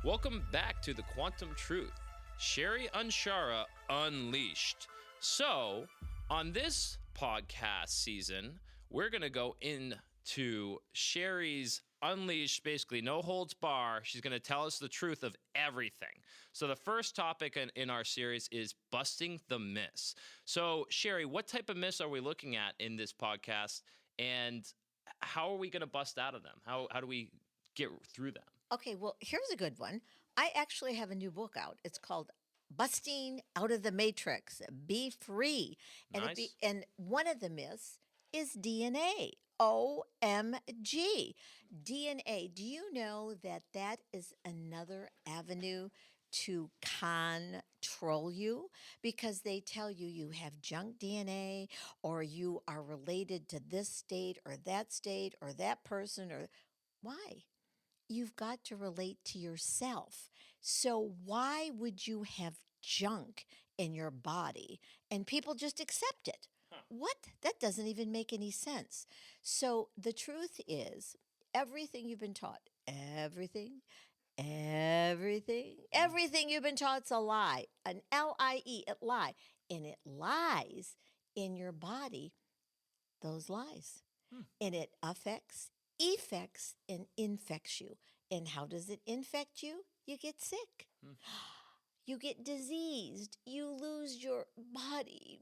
Welcome back to The Quantum Truth, Sherry Anshara Unleashed. So, on this podcast season, we're going to go into Sherry's Unleashed, basically no holds bar. She's going to tell us the truth of everything. So the first topic in our series is busting the myths. So, Sherry, what type of myths are we looking at in this podcast, and how are we going to bust out of them? How do we get through them? Okay, well, here's a good one. I actually have a new book out. It's called Busting Out of the Matrix. Be free. Nice. And one of the myths is DNA. OMG. DNA. Do you know that is another avenue to control you? Because they tell you have junk DNA, or you are related to this state or that person, or why? You've got to relate to yourself. So why would you have junk in your body and people just accept it? What? That doesn't even make any sense. So the truth is, everything you've been taught, everything you've been taught's a lie. An L-I-E, it lie. And it lies in your body, those lies. And it affects, effects, and infects you. And how does it infect you? You get sick. You get diseased. You lose your body.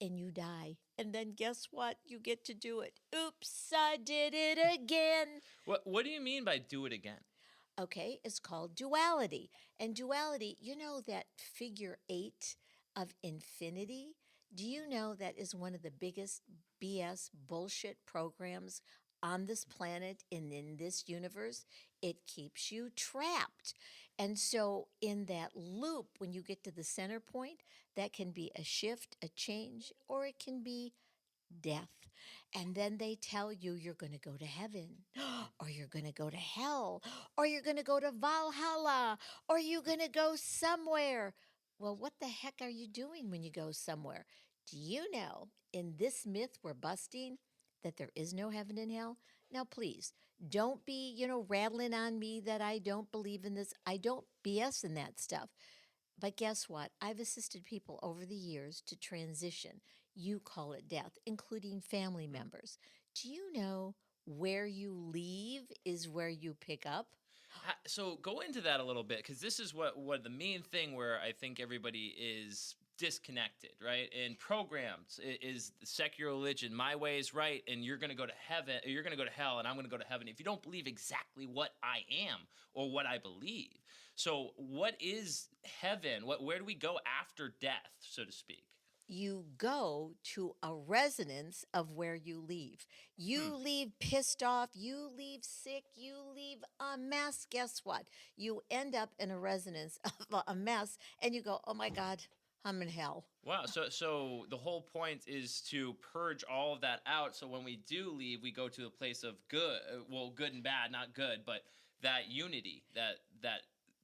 And you die. And then guess what? You get to do it. Oops, I did it again. What do you mean by do it again? Okay, it's called duality. And duality, you know that figure 8 of infinity? Do you know that is one of the biggest BS bullshit programs on this planet and in this universe? It keeps you trapped. And so in that loop, when you get to the center point, that can be a shift, a change, or it can be death. And then they tell you you're going to go to heaven, or you're going to go to hell, or you're going to go to Valhalla, or you're going to go somewhere. Well, what the heck are you doing when you go somewhere? Do you know in this myth we're busting that there is no heaven and hell? Now, please, don't be, rattling on me that I don't believe in this. I don't BS in that stuff. But guess what? I've assisted people over the years to transition. You call it death, including family members. Do you know where you leave is where you pick up? So go into that a little bit, because this is what the main thing where I think everybody is disconnected, right? And programs is the secular religion. My way is right, and you're going to go to heaven, or you're going to go to hell, and I'm going to go to heaven if you don't believe exactly what I am or what I believe. So what is heaven? Where do we go after death, so to speak? You go to a resonance of where you leave. You leave pissed off, you leave sick, you leave a mess. Guess what? You end up in a resonance of a mess, and you go, oh my God, I'm in hell. Wow. So the whole point is to purge all of that out. So when we do leave, we go to a place of good, good and bad, not good, but that unity, that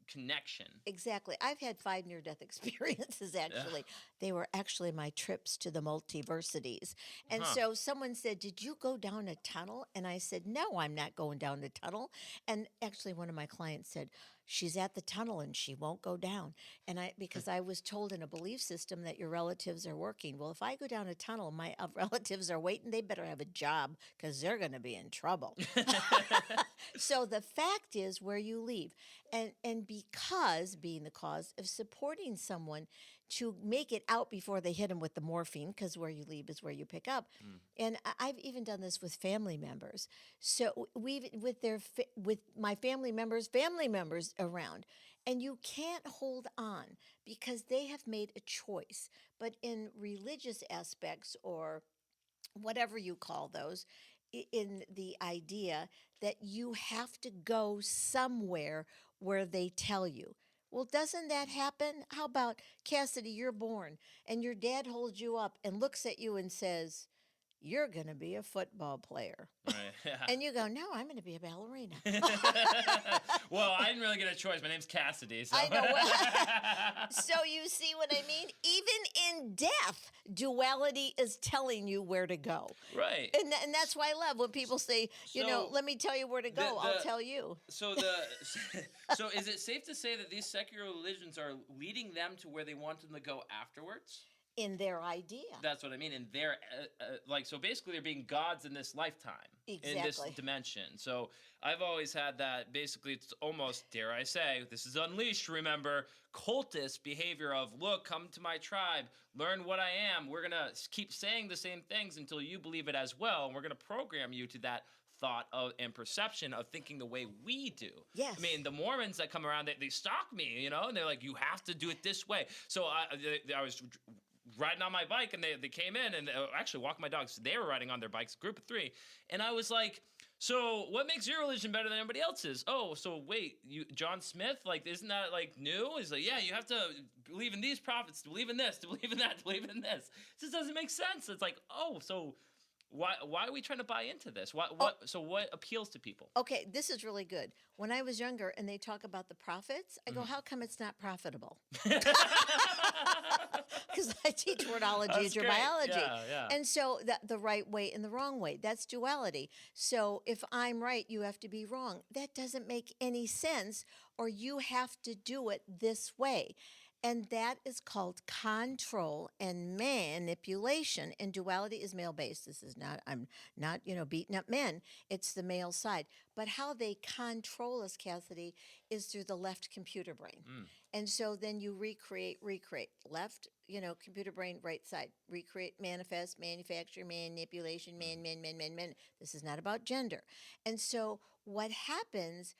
connection. Exactly. I've had 5 near-death experiences, actually. They were actually my trips to the multiversities. And so someone said, did you go down a tunnel? And I said, no, I'm not going down the tunnel. And actually one of my clients said, she's at the tunnel and she won't go down. And because I was told in a belief system that your relatives are working. Well, if I go down a tunnel, my relatives are waiting, they better have a job, because they're going to be in trouble. So the fact is where you leave. And because being the cause of supporting someone to make it out before they hit them with the morphine, because where you leave is where you pick up. And I've even done this with family members. So with my family members around, and you can't hold on because they have made a choice. But in religious aspects, or whatever you call those, in the idea that you have to go somewhere where they tell you. Well, doesn't that happen? How about, Cassidy, you're born, and your dad holds you up and looks at you and says, you're going to be a football player. Right. Yeah. And you go, no, I'm going to be a ballerina. Well, I didn't really get a choice. My name's Cassidy. So. I know. So you see what I mean? Even in death, duality is telling you where to go. Right. And that's why I love when people say, let me tell you where to go. I'll tell you. So so is it safe to say that these secular religions are leading them to where they want them to go afterwards? In their idea. That's what I mean. In their so basically they're being gods in this lifetime, exactly. in this dimension. So I've always had that. Basically, it's almost, dare I say, this is Unleashed. Remember, cultist behavior of, look, come to my tribe, learn what I am. We're gonna keep saying the same things until you believe it as well, and we're gonna program you to that thought of and perception of thinking the way we do. Yes. I mean, the Mormons that come around, they stalk me, and they're like, you have to do it this way. So I was riding on my bike, and they came in and actually walking my dogs. They were riding on their bikes, a group of 3, and I was like, so what makes your religion better than everybody else's? Oh, so wait, John Smith, like, isn't that like new? He's like, yeah, you have to believe in these prophets, to believe in this, to believe in that, to believe in this. It just doesn't make sense. It's like, oh, so why are we trying to buy into this? So what appeals to people? Okay, this is really good. When I was younger and they talk about the prophets, I go, how come it's not profitable? Because I teach wordology and biology. Yeah. And so the right way and the wrong way, that's duality. So if I'm right, you have to be wrong. That doesn't make any sense, or you have to do it this way. And that is called control and manipulation. And duality is male-based. This is not, I'm not, beating up men. It's the male side. But how they control us, Cassidy, is through the left computer brain. And so then you recreate. Left, computer brain, right side. Recreate, manifest, manufacture, manipulation, men. This is not about gender. And so what happens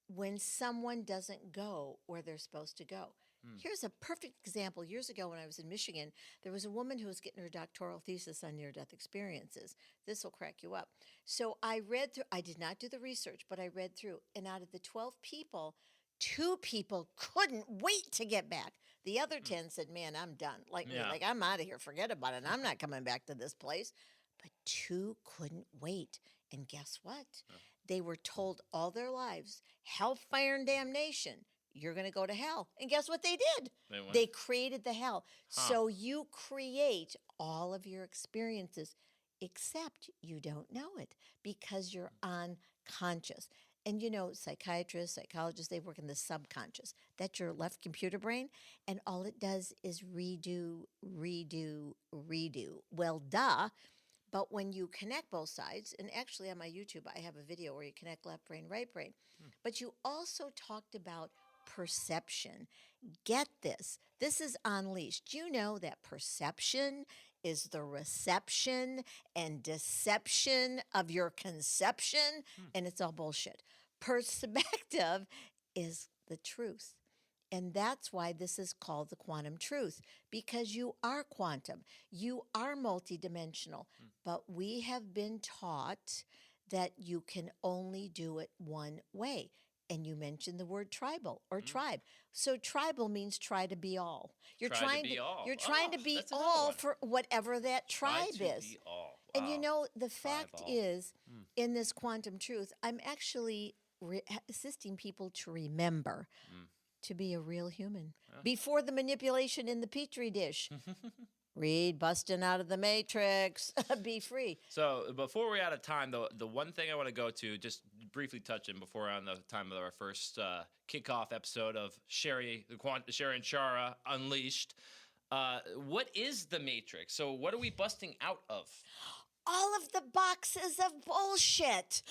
when someone doesn't go where they're supposed to go? Here's a perfect example. Years ago when I was in Michigan, there was a woman who was getting her doctoral thesis on near-death experiences. This will crack you up. So I read through, I did not do the research, but I read through. And out of the 12 people, 2 people couldn't wait to get back. The other 10 said, man, I'm done. Like I'm out of here. Forget about it. I'm not coming back to this place. But 2 couldn't wait. And guess what? They were told all their lives, hellfire and damnation. You're going to go to hell. And guess what they did? They created the hell. So you create all of your experiences, except you don't know it because you're unconscious. And psychiatrists, psychologists, they work in the subconscious. That's your left computer brain. And all it does is redo. Well, duh. But when you connect both sides, and actually on my YouTube, I have a video where you connect left brain, right brain. But you also talked about perception. Get this. This is Unleashed. You know that perception is the reception and deception of your conception, and it's all bullshit. Perspective is the truth. And that's why this is called the quantum truth, because you are quantum. You are multidimensional. But we have been taught that you can only do it one way. And you mentioned the word tribal or tribe. So tribal means try to be all. You're trying to be all for whatever that tribe is. Be all. Wow. And the fact is, in this quantum truth, I'm actually assisting people to remember to be a real human before the manipulation in the petri dish. Read Busting Out of the Matrix. Be free. So before we're out of time, the one thing I want to go to, just briefly touch in before we're on the time of our first kickoff episode of Sherry and Anshara Unleashed. What is the Matrix? So what are we busting out of? All of the boxes of bullshit.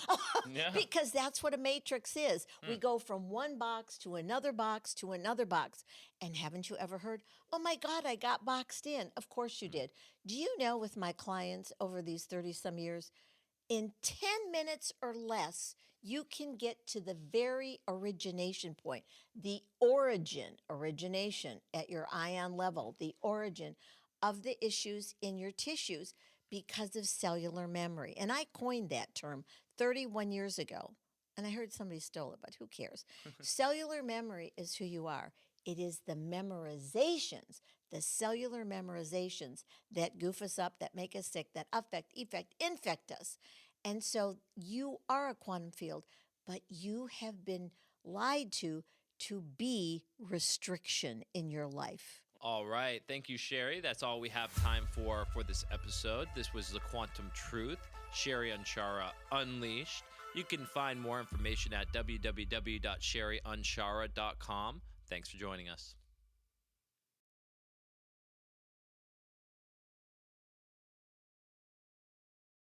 Because that's what a matrix is. We go from one box to another box to another box. And haven't you ever heard, oh my God, I got boxed in? Of course you did. Do you know, with my clients over these 30-some years, in 10 minutes or less, you can get to the very origination point, the origination at your ion level, the origin of the issues in your tissues, because of cellular memory. And I coined that term 31 years ago. And I heard somebody stole it, but who cares? Cellular memory is who you are. It is the memorizations, the cellular memorizations that goof us up, that make us sick, that infect us. And so you are a quantum field, but you have been lied to be restriction in your life. All right. Thank you, Sherry. That's all we have time for this episode. This was The Quantum Truth, Sherry Anshara Unleashed. You can find more information at www.sherryanshara.com. Thanks for joining us.